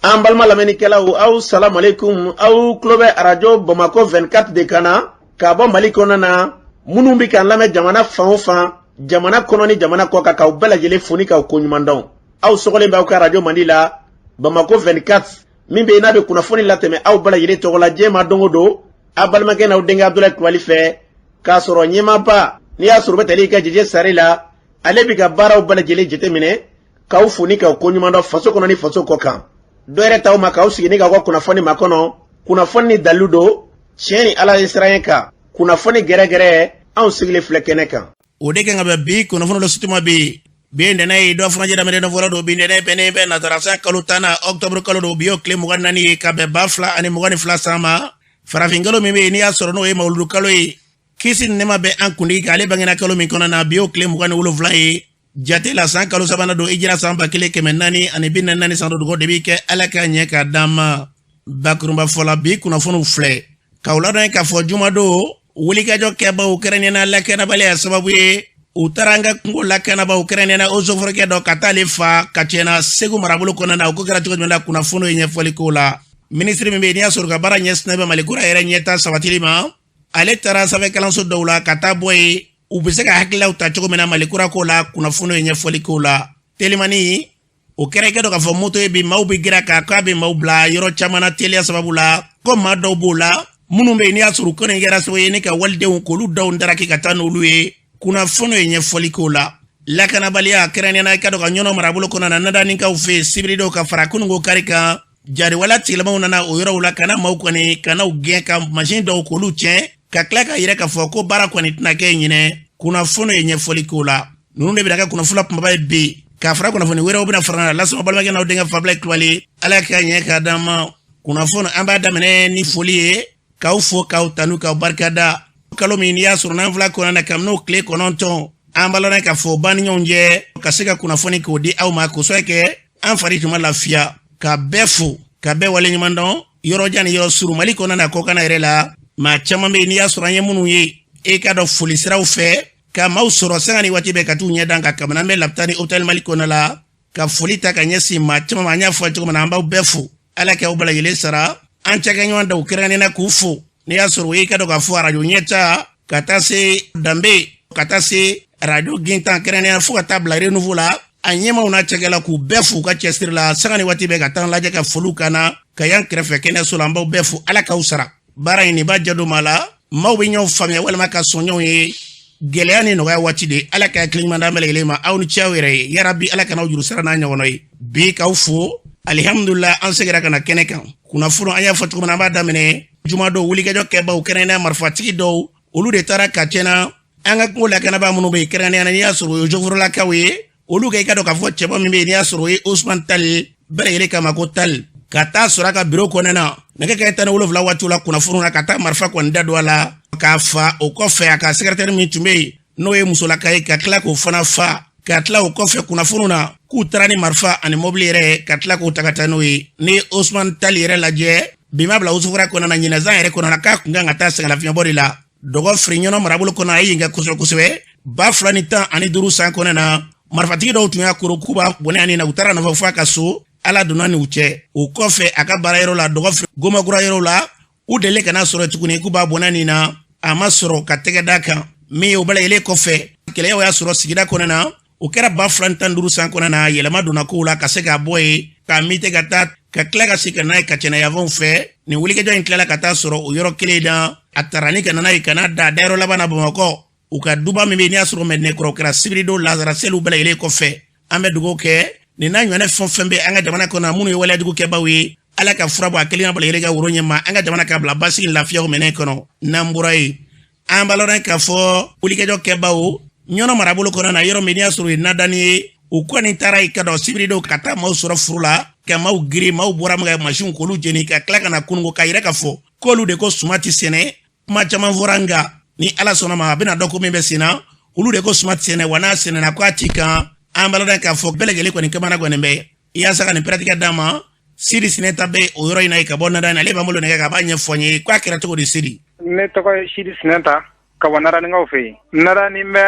An balma lamɛnnikɛlaw aw salam aleikum aw tulo bɛ arajo Bamako 24 de kan na ka bɔ Mali kɔnɔ na minnu bɛ k'an lamɛn jamana fan o fan jamana kɔnɔ ni jamana kɔ kan k'aw bɛɛ lajɛlen fo ni k'aw ko ɲuman dɔn. Aw sɔgɔlen b'aw ka arajo Mali la Bamako 24 min bɛ yen n'a bɛ kunnafoni latɛmɛ aw bɛɛ lajɛlen tɔgɔ la diɲɛ ma don o don a balimakɛ n'aw denkɛ Abdulaye Kulibali fɛ k'a sɔrɔ ɲɛmaaba n'i y'a sɔrɔ o bɛ tali kɛ Jeje Sare la ale bɛ ka baaraw bɛɛ lajɛlen jateminɛ k'aw fo ni k'aw ko ɲuman dɔn faso kɔnɔ ni faso kɔ kan. Dɔ yɛrɛ taw ma k'aw sigi ni k'aw ka kunnafoni ma kɔnɔ kunnafoni ni dalilu don tiɲɛ ni Ala ye siran ye kan kunnafoni gɛrɛgɛrɛ anw sigilen filɛ kɛnɛ kan. O de kan ka bɛ bi kunnafoni dɔ sutuma bi bi ntɛnɛ ye dɔ fana jɛdamɛdɛ fɔlɔ don bi ntɛnɛ bɛnnen bɛ nasarasa kalo 10 na octobre kalo don bi y'o tile 24 ye ka bɛn 2022 san ma farafin kalo min bɛ yen n'i y'a sɔrɔ n'o ye mawuludu kalo ye kisi ni nɛɛma bɛ an kuntigi kan ale bangena kalo min kɔnɔ na bi y'o tile 27 ye jate la san kalo sabanan don hijira san 1444 san dogo de bi kɛ Ala ka ɲɛ ka dama bakurunba fɔla bi kunnafoniw filɛ k'aw ladɔn k'a fɔ juma don wulikajɔ kɛbaw kɛrɛnkɛrɛnnena lakanabaliya sababu ye u taara an ka kungo lakanabaw kɛrɛnkɛrɛnnena osoforokɛ dɔ ka taale fa ka tiɲɛna Segu marabolo kɔnɔna na o ko kɛra cogo jumɛn na kunnafoniw ye ɲɛfɔli k'o la ministre min bɛ yen n'i y'a sɔrɔ ka baara ɲɛsinnen bɛ Malikura yɛrɛ ɲɛta sabatili ma ale taara sanfɛ kalanso dɔw la ka taa bɔ yen u bɛ se ka hakililaw ta cogo min na Malikura ko la kunnafoniw ye ɲɛfɔli k'o la telimani o kɛra kɛ dɔ k'a fɔ moto ye bi maaw bɛ gira k'a k'a bɛ maaw bila yɔrɔ caman na teliya sababu la ko maa dɔw b'o la minnu bɛ yen n'i y'a sɔrɔ ko nin kɛra sababu ye ne ka walidenw k'olu daw daraki ka taa n'olu ye kunnafoniw ye ɲɛfɔli k'o la lakanabaliya kɛrɛnkɛrɛnnena ka dɔ ka ɲɔnɔ marabolo kɔnɔ na nadaninkaw fɛ yen sibiri dɔw ka fara kununko kari kan jariwala tigilamaw nana o yɔrɔw la kana maaw kɔni kana u gɛn ka machine dɔw k'olu tiɲɛ ka tila ka yɛrɛ k'a fɔ ko baara kɔni tɛna kɛ ɲinɛ kunnafoni ye ɲɛfɔli k'o la ninnu de bɛ ka kunnafoni kumaba ye bi k'a fara kunnafoni wɛrɛw bɛna fara la lasɔrɔ balimakɛ n'aw denkɛ Abdulaye Kulibali Ala ka ɲɛ k'a d'an ma kunnafoni an b'a daminɛ ni foli ye k'aw fo k'aw tanu k'aw barikada kalo min n'i y'a sɔrɔ n'an fila kɔnɔ na kabini n'o tile 9 an balona k'a fɔ baniɲɔgɔnw jɛ ka se ka kunnafoni k'o di aw ma kosɔn kɛ an fari tun ma lafiya ka bɛɛ fo ka bɛɛ waleɲuman dɔn yɔrɔ jan ni yɔrɔ suru Mali kɔnɔ na kɔkan yɛrɛ la maa caman bɛ yen n'i y'a sɔrɔ an ye minnu ye e ka dɔn foli siraw fɛ ka maaw sɔrɔ sanga ni waati bɛɛ ka t'u ɲɛ dan ka kabini an bɛ lapitani hôpital Mali kɔnɔ la ka foli ta ka ɲɛsin maa caman ma an y'a fɔ cogo min na an b'aw bɛɛ fo Ala k'aw bɛɛ lajɛlen sara an cakɛɲɔgɔn daw kɛrɛnkɛrɛnnena k'u fo n'i y'a sɔrɔ e ka dɔn k'a fɔ arajo ɲɛta ka taa se danbe ka taa se arajo gintan kɛrɛnkɛrɛnnena fo ka taa bila renouveau la a ɲɛmaw n'a cakɛla k'u bɛɛ fo ka cɛsiri la sanga ni waati bɛɛ ka taa lajɛ ka foliw kana ka yan kɛrɛfɛ kɛnɛso la an b'aw bɛɛ fo Ala k'aw sara baara in nin b'a jadon ma la maaw bɛ ɲɔgɔn faamuya walima ka sɔn ɲɔgɔn ye gɛlɛya ni nɔgɔya waati de Ala ka hakili ɲuman d'an bɛɛ lajɛlen ma aw ni ce aw yɛrɛ ye yarabi Ala kana aw juru sara n'a ɲɔgɔnna ye bi k'aw fo alihamudulila an seginna ka na kɛnɛ kan kunnafoni an y'a fɔ cogo min na an b'a daminɛ juma dɔw wulikajɔ kɛbaw kɛrɛnkɛrɛnnenya marifatigi dɔw olu de taara ka tiɲɛna an ka kungo lakanabaa minnu bɛ yen kɛrɛnkɛrɛnnenya n'i y'a sɔrɔ o ye joforolakaw ye olu kɛ i ka dɔn k'a fɔ cɛba min bɛ yen n'i y'a sɔrɔ o ye Ousmane Tall bɛɛ lajɛlen kama ko Tall ka taa sɔrɔ a ka bureau kɔnɔna na nɛgɛ kanɲɛ 17 waatiw la kunnafoniw na ka taa marifa kɔni da don a la k'a fa o kɔfɛ a ka secrétaire min tun bɛ yen n'o ye musolaka ye ka tila k'o fana fa ka tila o kɔfɛ kunnafoniw na k'u taara ni marifa ani mobili yɛrɛ ka tila k'o ta ka taa n'o ye ni Ousmane Tall yɛrɛ lajɛ bi ma bila usufura kɔnɔna na ɲinɛzan yɛrɛ kɔnɔna k'a kun kan ka taa sɛgɛnlafiɲɛbɔ de la dɔgɔ firiɲɔnɔ marabolo kɔnɔ a ye yen kɛ kosɛbɛ 2015 san kɔnɔna na marifatigi dɔw tun y'a koro k'u b'a bɔnɛ ani na u taara nɔfɛ fo a ka so Ala donna ni u cɛ o kɔfɛ a ka baara yɔrɔ la dɔgɔ gomakura yɔrɔ la u deli kana sɔrɔ tuguni k'u b'a bɔnɛ ni na a ma sɔrɔ ka tɛgɛ da kan min ye o bɛɛ lajɛlen kɔfɛ kɛlɛyaw y'a sɔrɔ sigida kɔnɔna na o kɛra 2015 san kɔnɔna na yɛlɛma donna kow la ka se k'a bɔ yen k'a mite ka taa ka tila ka se ka n'a ye ka cɛna yafanw fɛ nin wulikajɔ in tilala ka taa sɔrɔ o yɔrɔ kelen na a taara ni ka n'a ye ka n'a da dayɔrɔ laban na Bamakɔ u ka duba min bɛ yen n'i y'a sɔrɔ mɛdinɛkɔrɔ kɛra sibiri don Lazara seliw bɛɛ lajɛlen kɔfɛ an bɛ dugawu kɛ nin n'a ɲɔgɔnna fɛn fɛn bɛ an ka jamana kɔnɔ minnu ye waleyajugu kɛbaw ye Ala ka fura bɔ a kelen na bɛɛ lajɛlen ka woro ɲɛma an ka jamana ka bila basigi lafiyaw minɛn kɔnɔ n'an bɔra yen an balɔrɔ k'a fɔ wulikajɔ kɛbaw ɲɔnɔ marabolo kɔnɔ na yɔrɔ min n'i y'a sɔrɔ o ye nadani ye u kɔni taara i ka dɔn sibiri dɔw ka taa maaw sɔrɔ furu la ka maaw giri maaw bɔra min ka machine k'olu jeni ka tila ka na kununko ka yɛrɛ ka fɔ k'olu de ko suma tɛ sɛnɛ kuma caman fɔra nka ni Ala sɔnna ma a bɛna dɔn ko min bɛ senna olu de ko suma tɛ sɛnɛ wa n'a sɛnɛna ko a t'i kan an balɔrɔ k'a fɔ bɛɛ lajɛlen kɔni kamana kɔni bɛ i y'a ka nin pratique d'a ma Sidi Sinɛnta bɛ o yɔrɔ in na ka bɔ Nadani ale b'an bolo nɛgɛ ka b'a ɲɛfɔ n ye k'a kɛra cogo di Sidi ne tɔgɔ ye Sidi Sinɛnta ka bɔ Nadaninkaw fɛ yen Nadani bɛ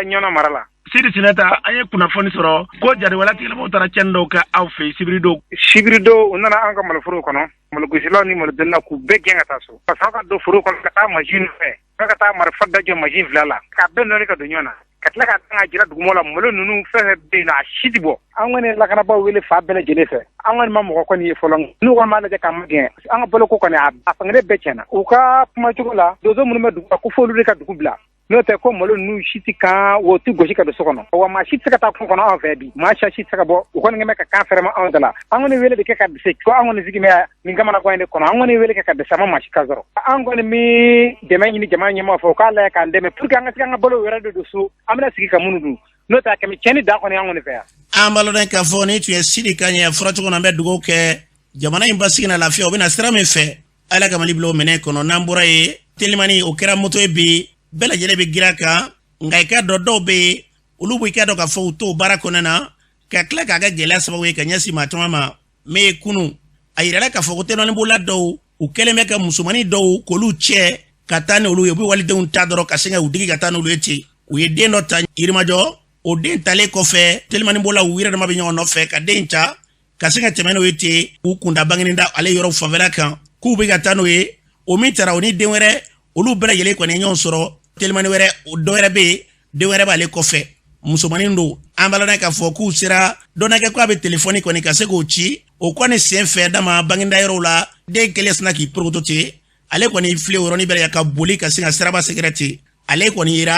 ɲɔnɔ mara la Sidi Sinata anye kuna foni soro ko jari wala ti lamo tara chendo ka aw fe Sibrido unana anga malfuru kono malugusilo ni maludna ku begenga taso pasaka do furu kono kata machine fe kata marfa dajo machine flala ka benno ni ka dunyona katla ka tanga jira dugumola molo nunu fe be na shidibo angone la kana ba wele fa bele jele fe angone mamu ko ni folong nu ko mala de kam gen anga bolo ko ne afangre becena u ka puma chugola dozo munu medu ko folu de ka dugubla no te ko molo nu shiti ka wo tu goshi ka do sokono wa ma shiti ka ta ko kono en febi ma sha shiti ka bo ko ngeme ka kan ma on dala angone wele de ka de se ko angone zigi me mi ngama na ko ende kono angone wele ka de sama ma shika zoro angone mi de mai ni jama nyama fo ka la ka ndeme pour ka ngati ka bolo wera do so amna sigi ka munudu no ta kemi cheni da ko ne angone fe ambalo den ka fo ni tu sidi kanya froto kono be dugo ke jamana imbasi na lafia obina stra me fe ala ka maliblo mene kono nambura e telimani o kera moto e bi bela jele be giraka ngai ka dodo be ulubu ka do ka fo to barakonana ka kla ka ga gela sababu ka nyasi matama me kunu ayira ka fo ko teno limbola do u keleme ka musumani do ko lu che katane ulu yobi walide un tadoro ka senga udigi katane ulu eti u yede no ta irimajo o den tale ko fe telimani bola u wira ma be nyono fe ka dencha ka senga temeno eti u kunda banginda ale yoro favela kan ku be katano e o mitara oni denwere ulu bela jele ko ne nyon soro telimani were do were be de were ba le ko fe musumani ndo ambala na ka fo ku sira dona ke ko be telefoni ko ni ka se go chi o ko ne sen fe dama banginda yoro la de keles na ki protote ale ko ni fle woro ni bela ka boli ka singa sira ba security ale ko ni ira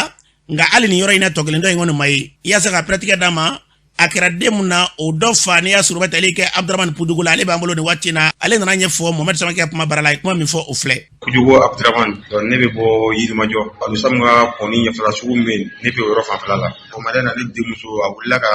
nga ali ni yoro ina tokle ndo ngono mai ya sa ka pratique dama akira demuna o do fani ya suruba talike Abdurrahman Pudugula ale ba mbolo ni watina ale na nye fo Mohamed Samake apuma barala kuma mi fo o fle Pudugo Abdurrahman don nebe bo yidi majo alu samga poni nya fala sugume nebe ro fa fala o madana ne demuso awulla ka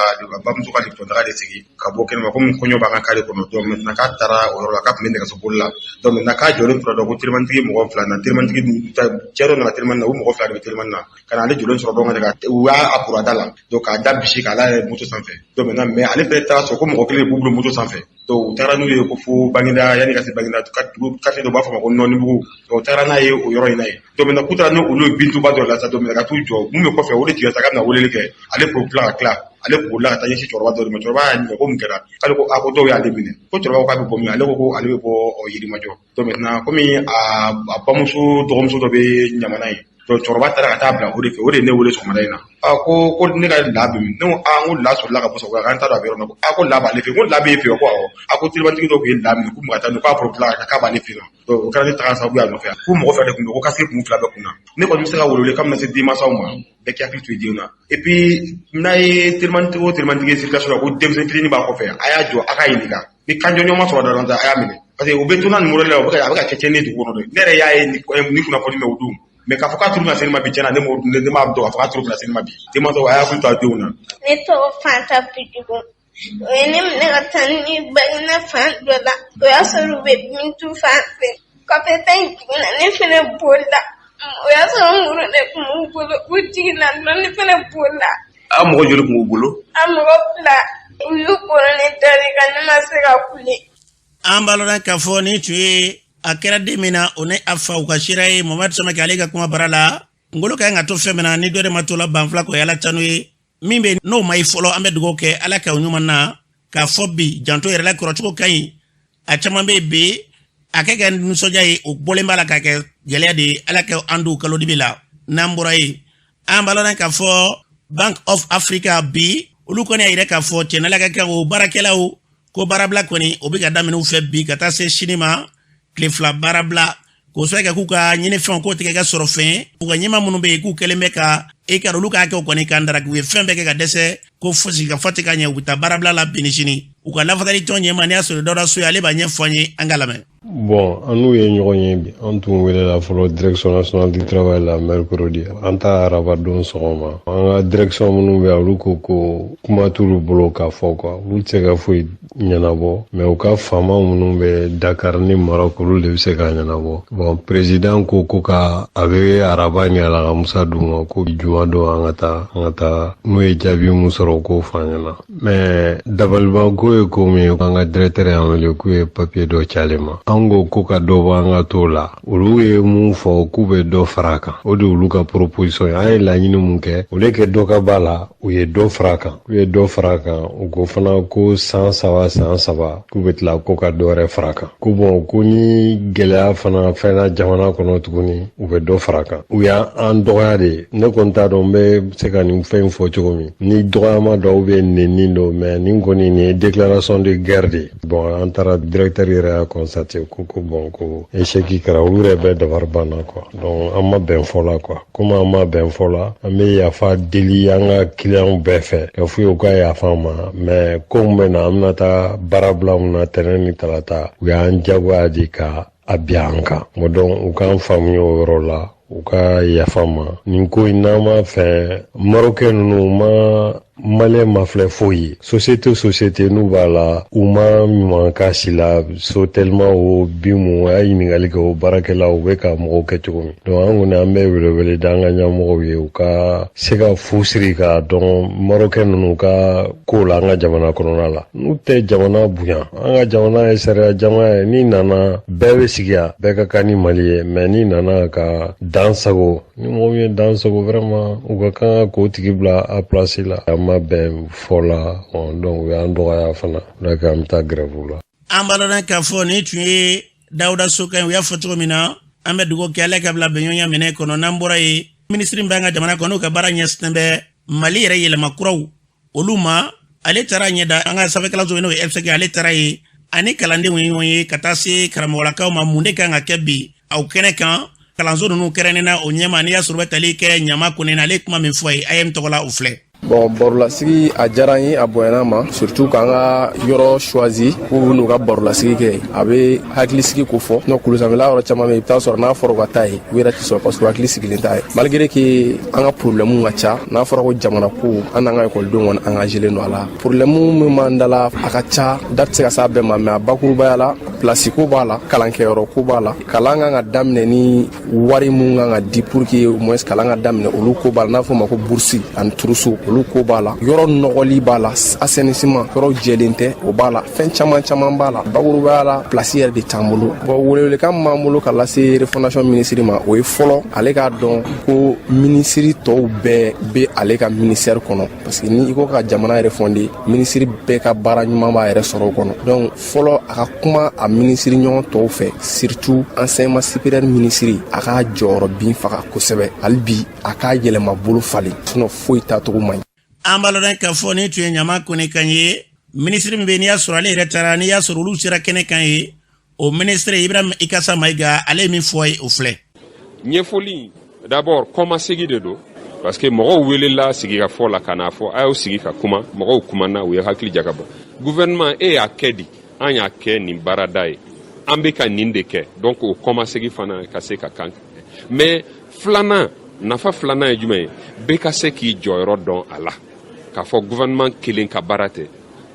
ba muso ka lipto daga de sigi ka bo ken ma ko konyo ba kan kale ko no do men na ka tara o la ka men ka so bolla do men na ka jolo pro do ko tirman tigi mo fla na tirman tigi ta jero na tirman na mo fla de tirman na kana le jolo so do daga wa apura dala do ka dabishi ka la muso sanfe do men na me ale beta so ko mo ko le bublu muso sanfe do tara nu ye ko fu banginda yani ka se banginda ka do ba fa ko no ni bu o tara na ye o yoro ina ye do men na kutra no ulu bintu ba do la sa do men ka tu jo mu me ko fe o le ti sa ka na wole le ke ale ko plan kla ale ko la ta yeshi chorba do me chorba ni ko mu kera kale ko ako do ya le bine ko chorba ko ka bo mi ale ko ale bo o yiri majo do men na ko mi a ba musu do musu do be nyamana ye to chorba tara ka tabla o de ne wole so madaina ko ne ga labi no a ngo la so la ka boso ka ta da be ro ko ako la ba le fi ngo la be fi ko ako tilban tigi do ko labi ko mu ka ta no ka pro la ka ba le fi no to ka ni ta sa bu ya no fa ko mo fa de ko ka se mu fla be kuna ne ko mi se ga wolo le kam na se di ma sa ma be ki apil tu di na et puis na e tilban tigi circulation ko dem se fini ba ko fe aya jo aka yinika ni kanjo nyoma so da ronda aya mine parce que o betu na numero le o ka chechene du ko no nere ya e ni kuna ko ni me udum me ka foka turu na sinema bi chena ne ma do foka turu na sinema bi te mo to aya ku ta do na ne to fanta pijugo ene ne gatani bagina fan dola o ya so rube mintu fanse ko pe tanki na ne fene bolla o ya so nguru ne ku bolo uti na ne fene bolla am ko jolu ku bolo am ropla yu ko ne tari kan ma se ga kule ambalo na kafoni tuye akera demina one afa ukashirae Mohamed Samake alega kuma barala ngolo ka nga to femena ni dore matola banfla ko yala tanwe mimbe no mai follow ambe dugo ke alaka unyuma na ka fobi janto yela ko rotko kai achama bebe akega nsoja yi obole mbala ka ke gelea de alaka andu kalo dibila nambura yi ambalo na ka fo Bank of Africa B uluko ne ayire ka fo chenala ka o barakela o ko barabla ko ni obiga damenu fe bi kata se shinima klefla barabla ko so ka kuka nyine fon ko tike ga soro fin ko nyima munu be ku keleme ka e ka luka ka ko ni kandara ku fe be ka dese ko fosi ka fatika nya uta barabla la binishini u ka lafatali tonye mani aso do da so ya le ba nya fonye angalame bon anu ye nyogonye bi antu wele la folo direction nationale du travail la mercredi anta arabadon soma anga direction munu be aluko ko kuma tulu bolo ka foko u tsega foi nyanabo mais u ka fama munu be Dakar ni Maroc lu le se ka nyanabo bon president ko ka ave arabani ala Musa Dunga ko juma do angata no e jabi musoro ko fanyana mais dabalba ko ye ko min an ka directeur y'an wele k'u ye papier dɔ calen ma an ko ka dɔ bɔ an ka to la olu ye mun fɔ k'u bɛ dɔ fara kan o de olu ka proposition ye an ye laɲini mun kɛ o de kɛ dɔ ka b'a la u ye dɔ fara kan u ko fana ko san saba k'u bɛ tila ko ka dɔ wɛrɛ fara kan ko bon ko ni gɛlɛya fana fɛnna jamana kɔnɔ tuguni u bɛ dɔ fara kan u y'an dɔgɔya de ne kɔni t'a dɔn n bɛ se ka nin fɛn fɔ cogo min ni dɔgɔyama dɔw bɛ nɛni dɔ mais nin kɔni nin ye déclaration de guerre de bon an taara directeur yɛrɛ y'a constaté ko bon ko échec kɛra olu yɛrɛ bɛɛ dabari banna quoi donc an ma bɛn fɔ la quoi comme an ma bɛn fɔ la an bɛ yafa deli an ka client bɛɛ fɛ ka fɔ u ka yafa an ma mais ko mun bɛ na an bɛna taa baara bila mun na tɛnɛn ni talata u y'an jagoya de ka a bin an kan donc u k'an faamuya o yɔrɔ la u ka yafa ma nin ko in n'an ma fɛ Marocain ninnu ma Malien ma filɛ foyi société n'u b'a la u ma ɲuman k'a si la so tellement o bi mun a y'a ɲininkali kɛ o baarakɛla u bɛ ka mɔgɔw kɛ cogo min donc an kɔni an bɛ welewele da an ka ɲɛmɔgɔw ye u ka se ka fu siri k'a dɔn Marocain ninnu ka ko la an ka jamana kɔnɔna la n'u tɛ jamana bonya an ka jamana ye sariya jamana ye n'i nana bɛɛ bɛ sigi yan bɛɛ ka kan ni Mali ye mais n'i nana ka dan sago ni mɔgɔ min ye dan sago vraiment u ka kan ka k'o tigi bila a place la ma bɛn fɔ la donc u y'an dɔgɔya fana o de an bɛ taa grève la an b'a dɔn k'a fɔ nin tun ye Dawuda Sokan u y'a fɔ cogo min na an bɛ dugawu kɛ Ala ka bila bɛnɲɔgɔnya minɛ kɔnɔ n'an bɔra ye ministre min b'an ka jamana kɔnɔ n'u ka baara ɲɛsinnen bɛ Mali yɛrɛ yɛlɛma kuraw olu ma ale taara ɲɛda an ka sanfɛkalanso n'o ye FCK ale taara ye ani kalandenw ye ɲɔgɔn ye ka taa se karamɔgɔlakaw ma mun de kan ka kɛ bi aw kɛnɛ kan kalanso ninnu kɛrɛnnena o ɲɛma n'i y'a sɔrɔ bɛ tali kɛ ɲama kɔnɔna ale kuma min fɔ ye a ye min tɔgɔ la u filɛ Bon, barolasigi a diyara n ye a bonyana ma surtout k'an ka yɔrɔ choisi k'u n'u ka barolasigi kɛ a bɛ hakilisigi ko fɔ n'o kulusanfɛla yɔrɔ caman bɛ i bɛ taa sɔrɔ n'a fɔra ka taa ye u yɛrɛ tɛ sɔrɔ parce que hakili sigilen t'a ye malgré que an ka problème ka ca n'a fɔra ko jamana ko an n'an ka ekɔlidenw kɔni engagélen don a la problème min b'an da la a ka ca da tɛ se ka s'a bɛɛ ma mais a bakurubaya la place ko b'a la kalankɛyɔrɔ ko b'a la kalan kan ka daminɛ ni wari mun kan ka di pour que au moins kalan ka daminɛ olu ko b'a la n'a fɔ ma ko bourse ani turuso olu ko b'a la yɔrɔ nɔgɔli b'a la assainissement yɔrɔ jɛlen tɛ o b'a la fɛn caman b'a la bakurubaya la place yɛrɛ de t'an bolo bon welewelekan min b'an bolo ka lase refondation ministre ma o ye fɔlɔ ale k'a dɔn ko ministre tɔw bɛɛ bɛ ale ka ministère kɔnɔ parce que ni i ko ka jamana refonder ministre bɛɛ ka baara ɲuman b'a yɛrɛ sɔrɔ o kɔnɔ donc fɔlɔ a ka kuma a ministre ɲɔgɔn tɔw fɛ surtout enseignement supérieur ministre a ka jɔyɔrɔ bin faga kosɛbɛ hali bi a k'a yɛlɛma bolo falen sinon foyi taacogo man ɲi an b'a dɔn k'a fɔ nin tun ye ɲama kɔni kan ye ministre min bɛ n'i y'a sɔrɔ ale yɛrɛ taara n'i y'a sɔrɔ olu sera kɛnɛ kan ye o ministre Ibrahima Ikasa Mayiga ale ye min fɔ ye o filɛ ɲɛfɔli d'abord kɔmasegi de don parce que mɔgɔw welela sigikafɔ la ka n'a fɔ a y'o sigi ka kuma mɔgɔw kumana u ye hakili jagabɔ gouvernement e y'a kɛ di an y'a kɛ nin baarada ye an bɛ ka nin de kɛ donc o kɔmasegi fana ka se ka kan mais filanan nafa filanan ye jumɛn ye bɛɛ ka se k'i jɔyɔrɔ dɔn a la k'a fɔ gouvernement kelen ka baara tɛ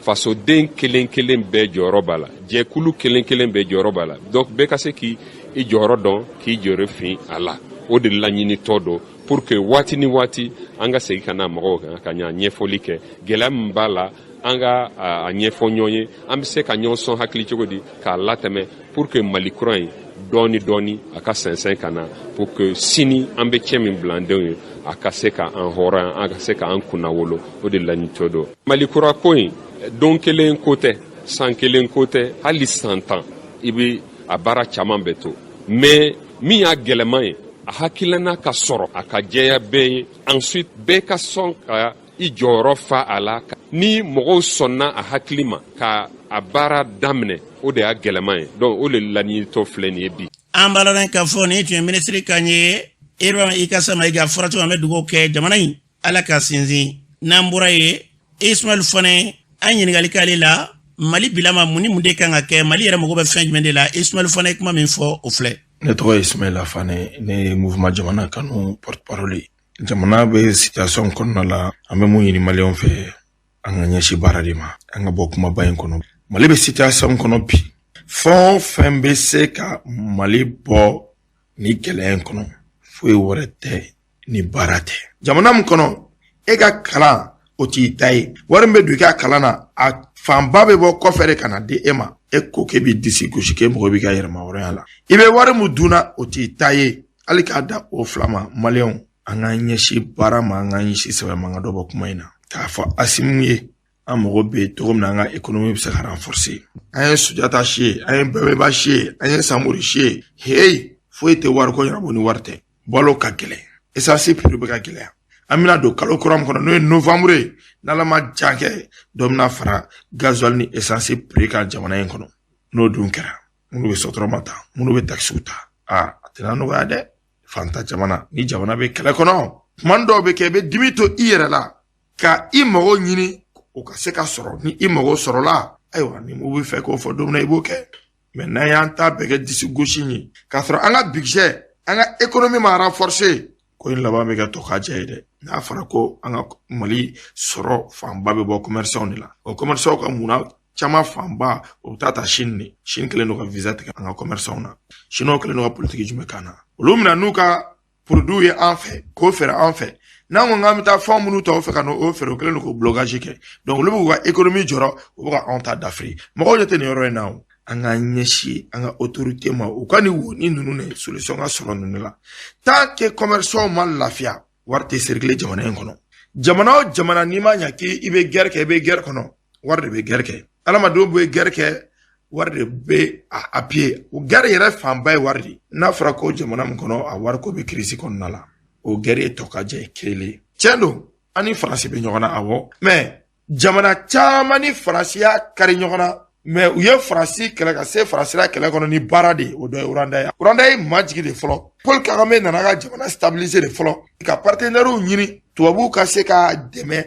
fasoden kelen bɛɛ jɔyɔrɔ b'a la jɛkulu kelen bɛɛ jɔyɔrɔ b'a la donc bɛɛ ka se k'i jɔyɔrɔ dɔn k'i jɔyɔrɔ fin a la o de laɲinitɔ don pour que waati ni waati an ka segin ka na mɔgɔw kan ka ɲɛfɔli kɛ gɛlɛya min b'a la an ka a ɲɛfɔ ɲɔgɔn ye an bɛ se ka ɲɔgɔn sɔn hakili cogo di k'a latɛmɛ pour que Mali kura in dɔɔni a ka sɛnsɛn ka na pour que sini an bɛ cɛ min bila an denw ye a ka se ka an hɔrɔnya an ka se ka an kunna wolo o de laɲinitɔ don Mali kura ko in don kelen ko tɛ san kelen ko tɛ hali san 10 i bɛ a baara caman bɛ to mais min y'a gɛlɛman ye a hakilina ka sɔrɔ a ka jɛya bɛɛ ye ensuite bɛɛ ka sɔn ka i jɔyɔrɔ fa a la ni mɔgɔw sɔnna a hakili ma ka a baara daminɛ o de y'a gɛlɛman ye donc o de laɲinitɔ filɛ nin ye bi an b'a dɔn k'a fɔ nin tun ye ministre kan ye Ibrahima Ikasa Mayiga fɔra cogo an bɛ dugawu kɛ jamana in Ala ka sinsin n'an bɔra ye Ismaël Fane an ɲininkali k'ale la Mali bilama mun ni mun de kan ka kɛ Mali yɛrɛ mago bɛ fɛn jumɛn de la Ismaël Fane kuma min fɔ o filɛ ne tɔgɔ ye Ismaël Fane ne ye mouvement jamana kanu porte-parole jamana bɛ situation kɔnɔna la an bɛ mun ɲini maliyɛnw fɛ an ka ɲɛsin baara de ma an ka bɔ kumaba in kɔnɔ Mali bɛ situation kɔnɔ bi fɛn o fɛn bɛ se ka Mali bɔ ni gɛlɛya in kɔnɔ foyi wɛrɛ tɛ ni baara tɛ jamana min kɔnɔ e ka kalan o t'i ta ye wari min bɛ don i ka kalan na a fanba bɛ bɔ kɔfɛ de ka na di e ma e ko k'e bɛ disi gosi k'e mɔgɔ b'i ka yɛrɛma hɔrɔnya la i bɛ wari min dunna o t'i ta ye hali k'a da o fila ma maliyɛnw an k'an ɲɛsin baara ma an k'an ɲɛsin sɛbɛn ma an ka dɔ bɔ kuma in na k'a fɔ Asimu ye an mago bɛ cogo min na an ka économie bɛ se ka renforcer an ye Sujata si ye an ye Bɛbɛba si ye an ye Samori si ye hey foyi tɛ wari ko ɲɛnabɔ ni wari tɛ balo ka gɛlɛn essence prix bɛ ka gɛlɛya an bɛna don kalo kura min kɔnɔ n'o ye novembre ye n'Ala ma jan kɛ dɔ bɛna fara gasoil ni essence prix kan jamana in kɔnɔ n'o dun kɛra minnu bɛ sotrama ta minnu bɛ taxiw ta a tɛna nɔgɔya dɛ fanta jamana ni jamana bɛ kɛlɛ kɔnɔ tuma dɔw bɛ kɛ i bɛ dimi to i yɛrɛ la ka i mago ɲini o ka se ka sɔrɔ ni i mago sɔrɔla ayiwa ni mu bɛ fɛ k'o fɔ don min na i b'o kɛ mais n'an y'an ta bɛɛ kɛ disi gosi ye k'a sɔrɔ an ka budget an ka économie ma renforcer ko in laban bɛ kɛ to ka jɛ ye dɛ n'a fɔra ko an ka Mali sɔrɔ fanba bɛ bɔ commerçants de la o commerçants ka munna caman fanba o bɛ taa Chine de Chine kɛlen don ka visa tigɛ an ka commerçants na Chinois kɛlen don ka politique jumɛn k'an na olu mina n'u ka produit ye an fɛ k'o feere an fɛ n'an ko k'an bɛ taa fɛn minnu ta o fɛ ka n'o feere o kɛlen don k'o blocage kɛ donc olu b'u ka économie jɔrɔ u bɛ ka anw ta dafiri mɔgɔw ɲɛ tɛ nin yɔrɔ in na o an ka ɲɛsin an ka autorité ma u ka nin woni ninnu ne solution ka sɔrɔ ninnu la tant que commerçants ma lafiya wari tɛ circuler jamana in kɔnɔ jamana o jamana n'i ma ɲɛ k'i bɛ guerre kɛ i bɛ guerre kɔnɔ wari de bɛ guerre kɛ adamadenw bɛ guerre kɛ wari de bɛ a pied o guerre yɛrɛ fanba ye wari de n'a fɔra ko jamana min kɔnɔ a wari ko bɛ crise kɔnɔna la o guerre ye tɔ ka jɛ kelen tiɲɛ don an ni Faransi bɛ ɲɔgɔn na awɔ mais jamana caman ni Faransi y'a kari ɲɔgɔn na mais u ye Faransi kɛlɛ ka se Faransi la kɛlɛ kɔnɔ ni baara de o dɔ ye Rwanda ye Rwanda ye majigi de fɔlɔ Paul Kagame nana ka jamana stabiliser de fɔlɔ ka partenaires ɲini tubabuw ka se ka dɛmɛ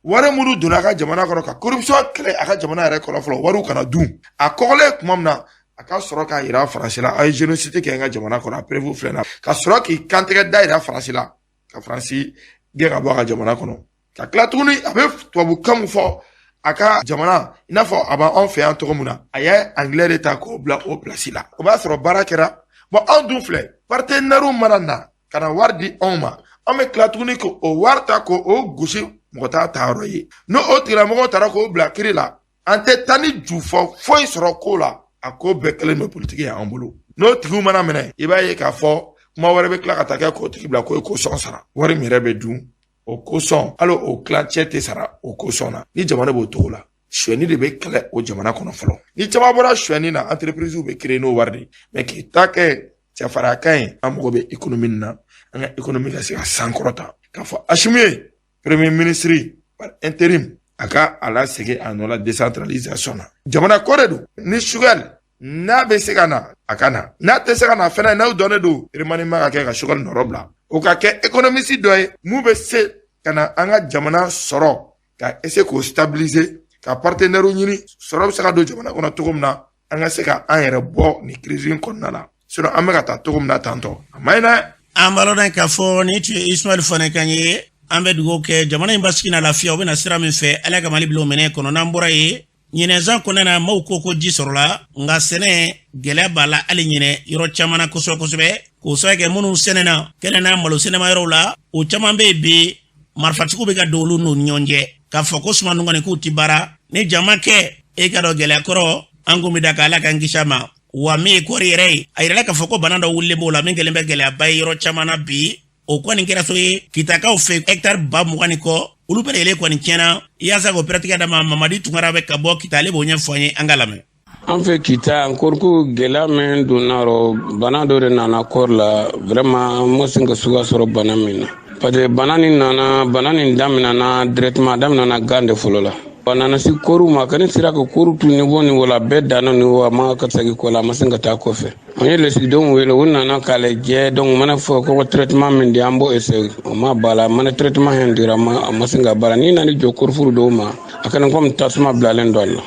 wari minnu donna a ka jamana kɔnɔ ka corruption kɛlɛ a ka jamana yɛrɛ kɔnɔ fɔlɔ wariw kana dun a kɔgɔlen tuma min na a ka sɔrɔ k'a yira Faransi la a ye génocide kɛ an ka jamana kɔnɔ a prévu filɛ na ka sɔrɔ k'i kantigɛ da yira Faransi la ka Faransi gɛn ka bɔ a ka jamana kɔnɔ ka tila tuguni a bɛ tubabukan mun fɔ a ka jamana i n'a fɔ a b'anw fɛ yan cogo min na a ye anglais de ta k'o bila o place la o b'a sɔrɔ baara kɛra bon anw dun filɛ partenaires mana na ka na wari di anw ma an bɛ tila tuguni k'o wari ta k'o gosi mɔgɔ t'a ta yɔrɔ ye n'o tigilamɔgɔw taara k'o bila kiri la an tɛ taa ni ju fɔ foyi sɔrɔ ko la a ko bɛɛ kɛlen don politique ye an bolo n'o tigiw mana minɛ i b'a ye k'a fɔ kuma wɛrɛ bɛ tila ka taa kɛ k'o tigi bila k'o ye caution sara wari min yɛrɛ bɛ dun o caution hali o tilancɛ tɛ sara o caution na ni jamana b'o cogo la suɲɛni de bɛ kɛlɛ o jamana kɔnɔ fɔlɔ ni caman bɔra suɲɛni na entreprise bɛ créer n'o wari de mais k'i ta kɛ cɛfarinya ye an mago bɛ économie na an ka économie ka se ka sankɔrɔta k'a fɔ Asimu ye premier ministre par intérim a ka a lasegin a nɔ la décentralisation na jamana ko de don ni Choguel n'a bɛ se ka na a ka na n'a tɛ se ka na fɛnɛ n'aw dɔnnen don remaniement ka kɛ ka Choguel nɔrɔ bila o ka kɛ économiste dɔ ye mun bɛ se ka na an ka jamana sɔrɔ ka essayer k'o stabiliser ka partenaires ɲini sɔrɔ bɛ se ka don jamana kɔnɔ cogo min na an ka se ka an yɛrɛ bɔ nin crise in kɔnɔna la sinon an bɛ ka taa cogo min na tantɔ a ma ɲi dɛ. an balo dɔn k'a fɔ ni tun ye Ismail Fane kan ye an bɛ dugawu kɛ jamana in basigi na lafiya o bɛ na sira min fɛ Ala ka Mali bila o minɛ kɔnɔ n'an bɔra ye ɲinɛnzan kɔnɔna na maaw ko ji sɔrɔla nka sɛnɛ gɛlɛya b'a la hali ɲinɛ yɔrɔ caman na kosɛbɛ kosɛbɛ k'o sababu kɛ minnu sɛnɛna kɛnɛ na malo sɛnɛma yɔrɔw la o caman bɛ yen bi marifatigiw bɛ ka don olu n'u ɲɔgɔn cɛ k'a fɔ ko suma nungani k'u ti baara ni jama kɛ e ka dɔn gɛlɛya kɔrɔ an kun bɛ da k'Ala k'an kisi a ma wa min ye kɔɔri yɛrɛ ye a yirala k'a fɔ ko bana dɔ wulilen b'o la min kɛlen bɛ gɛlɛyaba ye yɔrɔ caman na bi o kɔni kɛra so ye kitakaw fɛ hectare 20,000 kɔ olu bɛɛ yɛlɛ kɔni tiɲɛna yaasa k'o pɛrɛtigɛ d'a ma Mamadi Tunkara bɛ ka bɔ Kita ale b'o ɲɛfɔ an ye an ka lamɛn. an fɛ Kita encore ko gɛlɛya min donna rɔ bana dɔ de nana kɔɔri la vraiment ma se ka suga sɔrɔ bana min na parce que bana nin daminɛna directement daminɛna gan de fɔlɔ la a nana se kɔɔriw ma kani sera ka kɔɔriw tu niveau la bɛɛ danna niveau a ma ka segin kɔ la a ma se ka taa kɔfɛ an ye lɛsidenw wele u nana k'a lajɛ donc mana fɔ ko traitement min di an b'o essayer o ma bala mana traitement hin dira a ma se ka bala ni nani jɔ kɔɔrifuru dɔw ma a kana comme tasuma bilalen dɔ la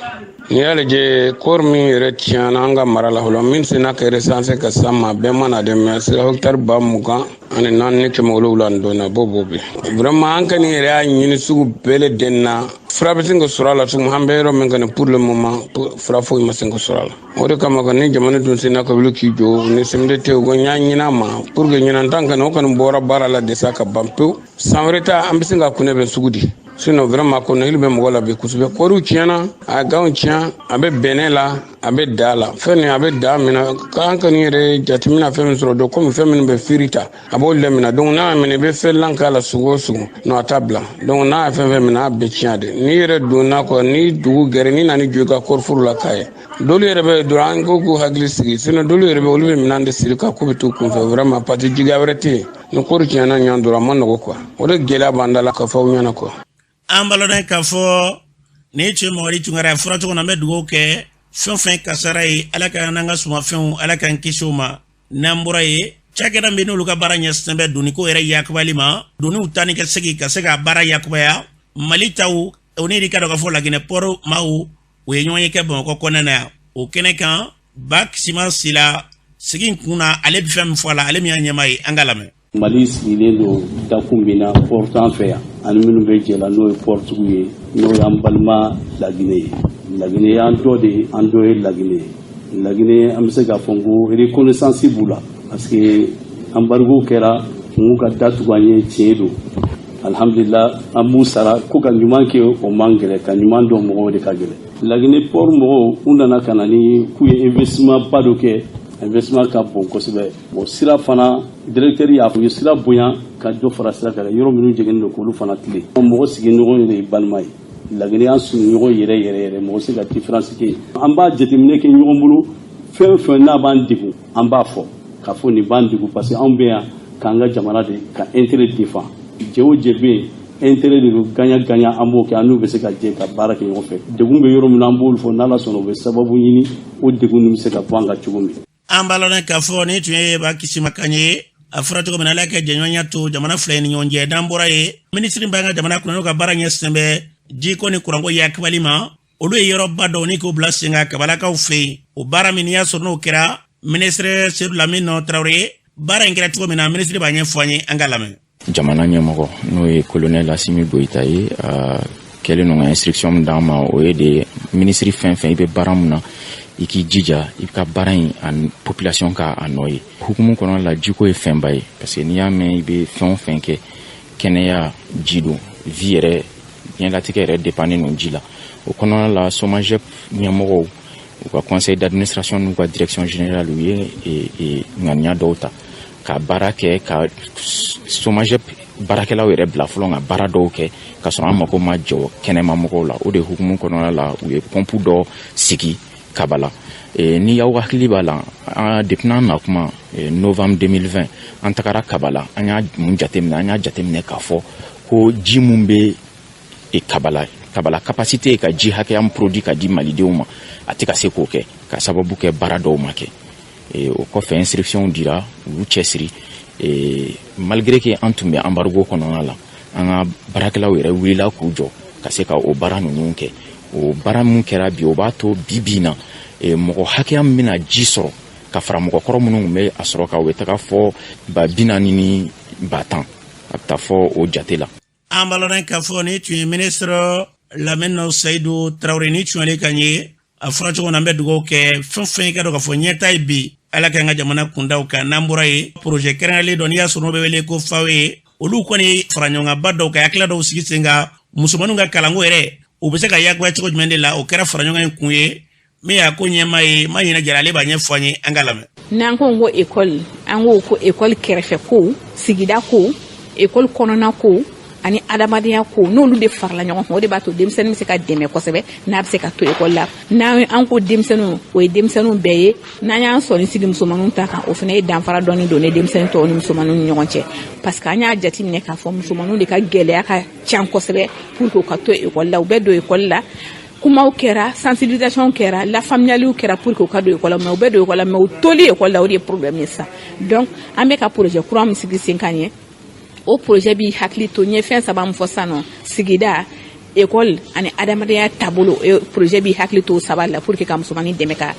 ni y'a lajɛ kɔɔri min yɛrɛ tiɲɛna an ka mara la fɔlɔ min sena ka recensé ka s'an ma bɛɛ mana dɛ mais sera hectare 20,000 ani 4,700 dɔnna b'o bi vraiment an kɔni yɛrɛ y'a ɲini sugu bɛɛ lajɛlen na fura bɛ se ka sɔrɔ a la tugun an bɛ yɔrɔ min kɔni pour le moment fura foyi ma se ka sɔrɔ a la o de kama kɔni ni jamana dun sena ka wuli k'i jɔ ni CMDT ko n y'a ɲini a ma pour que ɲinan tan kɔni o kɔni bɔra baara la desa ka ban pewu san wɛrɛ ta an bɛ se ka kunɛ bɛn sugu di sinon vraiment kɔnɔ ili bɛ mɔgɔ la bi kosɛbɛ. Kɔriw tiɲɛna, a ganw tiɲɛ, a bɛ bɛnɛ la, a bɛ da la. Fɛn nin a bɛ da minɛ k'an kɔni yɛrɛ jateminɛ fɛn min sɔrɔ dɔn komi fɛn minnu bɛ firi ta a b'o lɛ minɛ. Donc n'a y'a minɛ i bɛ fɛn lan k'a la sugu o sugu non a t'a bila. Donc n'a ye fɛn minɛ a bɛɛ tiɲɛ de. N'i yɛrɛ donna kɔ ni dugu gɛrɛ ni nana jɔ i ka kɔrifuru la k'a ye. Dolu yɛrɛ bɛ dɔrɔn an ko k'u hakili sigi sinon dolu yɛrɛ bɛ olu bɛ minɛn de siri ka ko bɛ t'u kunfɛ vraiment parce que jigiya wɛrɛ tɛ yen. Ni kɔri tiɲɛna ɲɔgɔn dɔrɔn a ma nɔgɔ quoi. O de gɛlɛya b'an da la ka fɔ aw ɲɛna quoi. An balɔda k'a fɔ ni cɛ mɔgɔli tungara a fɔra cogo na an bɛ dugawu kɛ fɛn fɛn kasara ye ala ka n'an ka sumafɛnw ala k'an kisi o ma n'an bɔra ye cakɛda min n'olu ka baara ɲɛsinnen bɛ doni ko yɛrɛ yakubali ma doniw tani ka segi ka se ka baara yakubaya mali taw o ni ka dɔ ka fɔ laginɛ pɔrɔ maaw o ye ɲɔgɔn ye kɛ bamakɔ kɔnɔna na yan o kɛnɛ kan ba siman sila sigi kun na ale bɛ fɛn min fɔ a la ale min y'a ɲɛma ye an ka lamɛn. Mali sigilen don dakun min na pɔrɔtu an fɛ yan ani minnu bɛ jɛ la n'o ye pɔrɔtugu ye n'o y'an balima Laginɛ ye. Laginɛ y'an dɔ de ye an dɔ ye Laginɛ ye. Laginɛ an bɛ se k'a fɔ ko reconnaissance b'u la parce que embargo kɛra n ka datugu an ye tiɲɛ don alhamdulillah an b'u sara ko ka ɲuman kɛ o man gɛlɛ ka ɲuman dɔn mɔgɔw de ka gɛlɛ. Laginɛ port mɔgɔw u nana ka na ni k'u ye investissement ba dɔ kɛ investissement ka bon kosɛbɛ. Bon sira fana directeur y'a fɔ u ye sira bonya ka dɔ fara sira kan yɔrɔ minnu jɛngɛnnen don k'olu fana tile. Mɔgɔ sigiɲɔgɔn de ye balima ye. Laginɛ an sigiɲɔgɔn yɛrɛ mɔgɔ se ka différence kɛ. An b'a jateminɛ kɛ ɲɔgɔn bolo fɛn fɛn n'a b'an degun an b'a fɔ k'a fɔ nin b'an degun parce que anw bɛ yan k'an ka jamana de ka intérêt défend. Jɛ o jɛ bɛ yen intérêt de don gagnant an b'o kɛ an n'u bɛ se ka jɛ ka baara kɛ ɲɔgɔn fɛ. Degun bɛ yɔrɔ min na an b'olu fɔ n'Ala sɔnna u bɛ sababu ɲini o degun ninnu bɛ se ka bɔ an kan cogo min. An balɔna k'a fɔ ni tun ye ba kisi makan ye a fɔra cogo min na ala ka jɛɲɔgɔnya to jamana fila ni ɲɔgɔn cɛ n'an bɔra ye minisiri b'an ka jamana kɔnɔ n'o ka baara ɲɛsinnen bɛ jiko ni kuranko yakubali ma olu ye yɔrɔba dɔw ni k'o bila sen kan kabalakaw fɛ yen o baara min y'a sɔrɔ n'o kɛra minisiri Seydou Lamine Traoré baara in kɛra cogo min na minisiri b'a ɲɛfɔ an ye an ka lamɛn. Jamana ɲɛmɔgɔ n'o ye colonel Assimi Goïta ye kɛlen no ka instruction min d'an ma o ye de minisiri fɛn fɛn i bɛ baara mun na i k'i jija i ka baara in a population ka a nɔ ye. Hukumu kɔnɔ la jiko ye fɛnba ye parce que n'i y'a mɛn i bɛ fɛn o fɛn kɛ kɛnɛya ji don vie yɛrɛ diɲɛlatigɛ yɛrɛ dépendre no ji la. O kɔnɔna la SOMAGEP ɲɛmɔgɔw u ka conseil d'administration n'u ka direction générale u ye ŋaniya dɔw ta ka baara kɛ ka SOMAGEP baarakɛlaw yɛrɛ bila fɔlɔ ka baara dɔw kɛ ka sɔrɔ an mako ma jɔ kɛnɛma mɔgɔw la. O de hukumu kɔnɔna la u ye pompe dɔ sigi Kabala. Ni y'aw hakili b'a la depuis n'an na kuma novembre 2020 an tagara Kabala an y'a mun jateminɛ k'a fɔ ko ji mun bɛ Kabala capacité ye ka ji hakɛya min produit ka di malidenw ma a tɛ ka se k'o kɛ ka sababu kɛ baara dɔw ma kɛ. O kɔfɛ instruction dira olu cɛsiri malgré que an tun bɛ embargo kɔnɔna la an ka baarakɛlaw yɛrɛ wulila k'u jɔ ka se ka o baara ninnu kɛ. O baara min kɛra bi o b'a to bi na mɔgɔ hakɛya min bɛna ji sɔrɔ ka fara mɔgɔ kɔrɔ minnu tun bɛ a sɔrɔ ka o bɛ taga fɔ 40 ni 50 a bɛ taa fɔ o jate la. An balɔna k'a fɔ ni tun ye ministre Lamine Seydou Traoré ni tun ale kan ye a fɔra cogo na an bɛ dugawu kɛ fɛn fɛn ka dɔn k'a fɔ ɲɛta ye bi ala k'an ka jamana kundaw kan n'an bɔra ye projet kɛrɛnkɛrɛnlen dɔ n'i y'a sɔrɔ n'o bɛ wele ko FAO ye olu kɔni fara ɲɔgɔnba dɔw ka hakilila dɔw sigi sen kan musomanninw ka kalanko yɛrɛ u bɛ se ka yakubaya cogo jumɛn de la o kɛra fara ɲɔgɔn in kun ye min y'a ko ɲɛma ye ma ɲinɛ jara ale b'a ɲɛfɔ an ye an ka lamɛn. N'an ko ko école an ko ko école kɛrɛfɛ ko sigida ko école kɔnɔna ko ani adamadenya ko n'olu de farala ɲɔgɔn kan o de b'a to denmisɛnnin bɛ se ka dɛmɛ kosɛbɛ n'a bɛ se ka to école la n'an ko denmisɛnninw o ye denmisɛnninw bɛɛ ye n'an y'an sɔnni sigi musomanninw ta kan o fana ye danfara dɔɔni don ne denmisɛnnin tɔw ni musomanninw ni ɲɔgɔn cɛ parce que an y'a jateminɛ k'a fɔ musomanninw de ka gɛlɛya ka can kosɛbɛ pour que u ka to école la u bɛ don école la kumaw kɛra sensibilisation kɛra lafaamuyaliw kɛra pour que u ka don école la mais u bɛ don école la mais u toli école la o de ye problème ye sa donc an bɛ ka projet kura min sigi sen kan ye o projet bi hakili to ɲɛ fɛn saba min fɔ sisan nɔ sigida école ani adamadenya taabolo projet bi hakili to saba la pour que ka musomannin dɛmɛ ka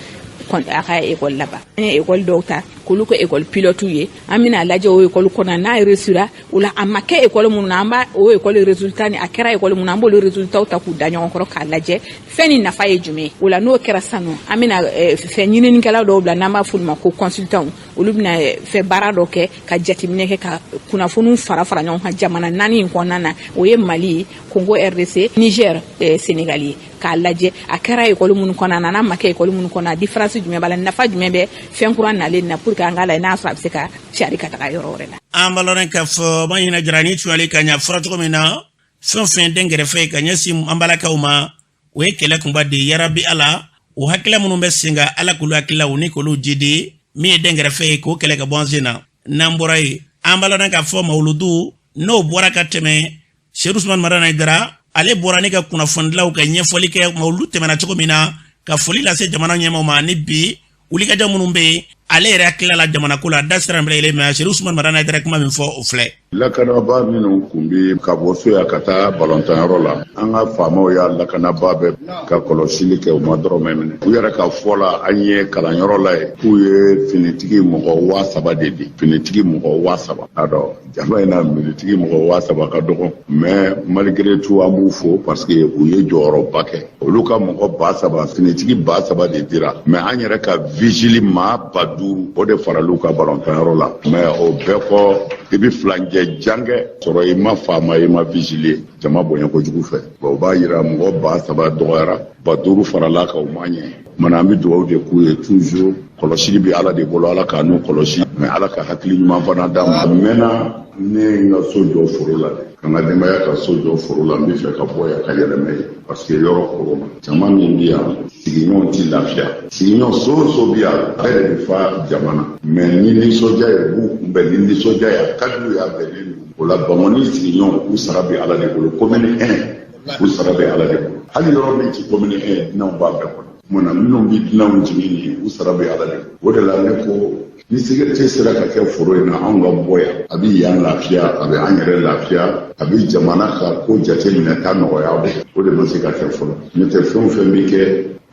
a ka école laban an ye école dɔw ta k'olu kɛ école pilote ye an bɛna lajɛ o école kɔnɔ n'a réussira o la a ma kɛ école minnu na an b'a o école résultat ni a kɛra école minnu na an b'olu résultats ta k'u da ɲɔgɔn kɔrɔ k'a lajɛ fɛn ni nafa ye jumɛn o la n'o kɛra sisan nɔ an bɛna fɛn ɲininikɛlaw dɔw bila n'an b'a f'olu ma ko consultant olu bɛna fɛ baara dɔ kɛ ka jateminɛ kɛ ka kunnafoniw fara fara ɲɔgɔn kan jamana 4 in kɔnɔna na o ye Mali, Congo RDC, Niger, Sénégal ye k'a lajɛ a kɛra école minnu kɔnɔna na n'a ma kɛ école minnu kɔnɔna différence jumɛn b'a la nafa jumɛn bɛ fɛn kura nalen na pour que an k'a lajɛ n'a sɔrɔ a bɛ se ka cari ka taga yɔrɔ wɛrɛ la. An balɔrɔ k'a fɔ ma ɲina jarani tuyali ka ɲa fɔra cogo min na fɛn fɛn den gɛrɛfɛ ka ɲɛsin an balakaw ma o ye kɛlɛ kunba de yarabi ala o hakila minnu bɛ sen ka ala k'olu hakila u ni k'olu jidi min ye den gɛrɛfɛ ye k'o kɛlɛ ka bɔ an sen na n'an bɔra ye an balɔrɔ k'a fɔ mawuludu n'o bɔra ka tɛmɛ Seydou Ousmane Marana Aidara ale bɔra ne ka kunnafonidilaw ka ɲɛfɔli kɛ mawuludu tɛmɛna cogo min na ka foli lase jamana ɲɛmaaw ma ni bi wulikajɔ minnu bɛ yen ale yɛrɛ hakilila la jamana ko la da sira min bɛ yɛlɛ mais Seydou Ousmane Marana Aidara kuma min fɔ o filɛ. Lakanaba minnu kun bi ka bɔ so ya ka taa balɔntanyɔrɔ la an ka faamaw y'a lakanaba bɛ ka kɔlɔsili kɛ u ma dɔrɔmɛ minɛ u yɛrɛ ka fɔ la an ye kalanyɔrɔ la ye k'u ye finitigi mɔgɔ 3,000 de di finitigi mɔgɔ 3,000 a dɔn jama in na militigi mɔgɔ 3,000 ka dɔgɔ mais malgré tout an b'u fo parce que u ye jɔyɔrɔba kɛ olu ka mɔgɔ 3,000 finitigi 3,000 de dira mais an yɛrɛ ka vigile maa 5000 o de faral'u ka balɔntanyɔrɔ la mais o bɛɛ kɔ i bi filancɛ jangɛ sɔrɔ i ma faama i ma vigile jama bonya kojugu fɛ o b'a yira mɔgɔ 3,000 dɔgɔyara 5000 farala ka o ma ɲɛ mana an bɛ dugawu de k'u ye toujours kɔlɔsili bɛ ala de bolo ala k'a n'u kɔlɔsi mais ala ka hakili ɲuman fana d'a ma a mɛnna ne n ka so jɔ foro la ka n ka denbaya ka so jɔ foro la n bɛ fɛ ka bɔ yan ka yɛlɛmɛ ye parce que yɔrɔ koroma jama min bɛ yan sigiɲɔgɔn tɛ lafiya sigiɲɔgɔn so o so bɛ yan a yɛrɛ de fa jamana mais ni nisɔndiya ye b'u kunbɛn ni nisɔndiya ye a ka d'u ye a bɛnnen don o la Bamani sigiɲɔgɔn u sara bɛ ala de bolo commune 1 u sara bɛ ala de bolo hali yɔrɔ min tɛ commune 1 dunanw b'a bɛɛ kɔnɔ munna minnu bɛ dunanw jigin ye u sara bɛ ala de bolo o de la ne ko ni sécurité sera ka kɛ foro in na anw ka bɔ yan a bɛ yan lafiya a bɛ an yɛrɛ lafiya a bɛ jamana ka ko jate minɛ ta nɔgɔya o de ma se ka kɛ fɔlɔ n'o tɛ fɛn o fɛn bɛ kɛ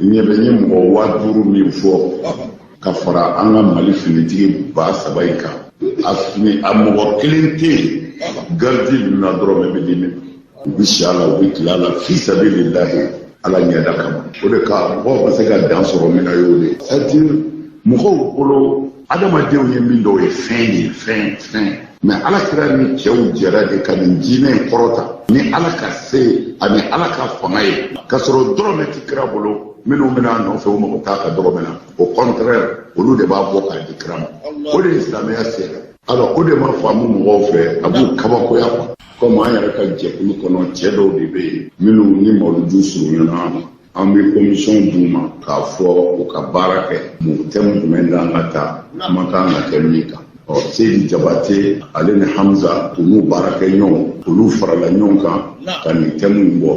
ɲɛ bɛ n ye mɔgɔ 5000 min fɔ ka fara an ka Mali finitigi 3,000 in kan a mɔgɔ kelen tɛ yen garidi ninnu na dɔrɔn bɛ di ne u bɛ si a la u bɛ tila a la fi sabilillahi ala ɲɛda kama o de ka mɔgɔw ma se ka dan sɔrɔ min na y'o de c'est-à-dire mɔgɔw bolo adamadenw ye min dɔw ye fɛn ye fɛn mais ala kira ni cɛw jɛra de ka nin diinɛ in kɔrɔta ni ala ka se ani ala ka fanga ye ka sɔrɔ dɔrɔmɛ tɛ kira bolo minnu bɛna nɔfɛ o mago t'a ka dɔrɔmɛ na au contraire olu de b'a bɔ k'a di kira ma o de ye silamɛya sera alors o de ma faamu mɔgɔw fɛ a b'u kabakoya quoi comme an yɛrɛ ka jɛkulu kɔnɔ cɛ dɔw de bɛ yen minnu ni mawuludu surunyana an bɛ commission d'u ma k'a fɔ u ka baara kɛ mun thème jumɛn d'an ka taa kuma kan ka kɛ min kan Seydi Jabate ale ni Hamza u n'u baarakɛ ɲɔgɔn olu farala ɲɔgɔn kan ka nin thème bɔ